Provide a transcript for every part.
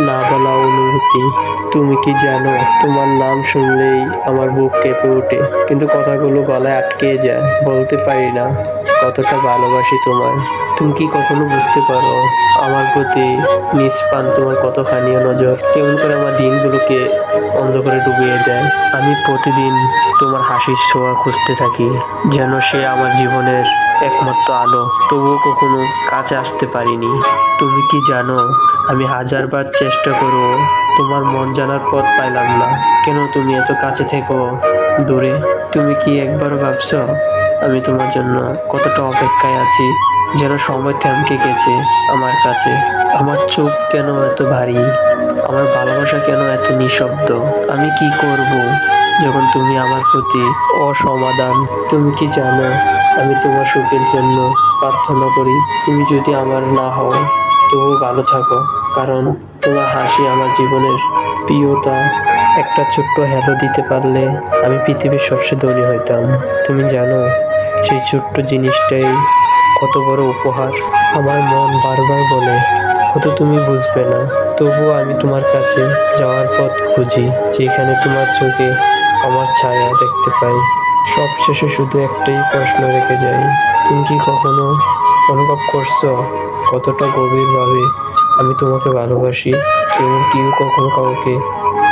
না বলা অনুভূতি। তুমি কি জানো, তোমার নাম শুনলেই আমার বুক কেঁপে ওঠে, কিন্তু কথাগুলো গলায় আটকে যায়, বলতে পারি না কতটা ভালোবাসি তোমায়। তুমি কি কখনো বুঝতে পারো আমার প্রতি নিষ্পান তোমার কতখানি নজর কেমন করে আমার দিনগুলোকে অন্ধকারে ডুবিয়ে দেয়। আমি প্রতিদিন তোমার হাসির ছোঁয়া খুঁজতে থাকি, যেন সে আমার জীবনের একমাত্র আলো, তবুও কখনো কাছে আসতে পারিনি। তুমি কি জানো, আমি হাজারবার চেষ্টা করো তোমার মন জানার পথ পাইলাম না। কেন তুমি এত কাছে থেকো দূরে? তুমি কি একবারও ভাবছো আমি তোমার জন্য কতটা অপেক্ষায় আছি? যেন সময় থমকে গেছে আমার কাছে। আমার চোখ কেন এত ভারী? আমার ভালোবাসা কেন এত নিঃশব্দ? আমি কি করব যখন তুমি আমার প্রতি অসমাধান? তুমি কি জানো, আমি তোমার সুখের জন্য প্রার্থনা করি। তুমি যদি আমার না হও তবু ভালো থাকো, কারণ তোমার হাসি আমার জীবনের প্রিয়তা। একটা ছোট্ট হ্যালো দিতে পারলে আমি পৃথিবীর সবচেয়ে ধনী হইতাম। তুমি জানো, সেই ছোট্ট জিনিসটাই কত বড় উপহার। আমার মন বারবার বলে হয়তো তুমি বুঝবে না, তবুও আমি তোমার কাছে যাওয়ার পথ খুঁজি, যেখানে তোমার চোখে আমার ছায়া দেখতে পাই। সবশেষে শুধু একটাই প্রশ্ন রেখে যাই, তুমি কি কখনো অনুভব করছো কতটা গভীরভাবে আমি তোমাকে ভালোবাসি? যেমন কেউ কখনো কাউকে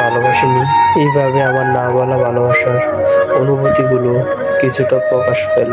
ভালোবাসেনি এইভাবে। আমার না বলা ভালোবাসার অনুভূতিগুলো কিছুটা প্রকাশ পেল।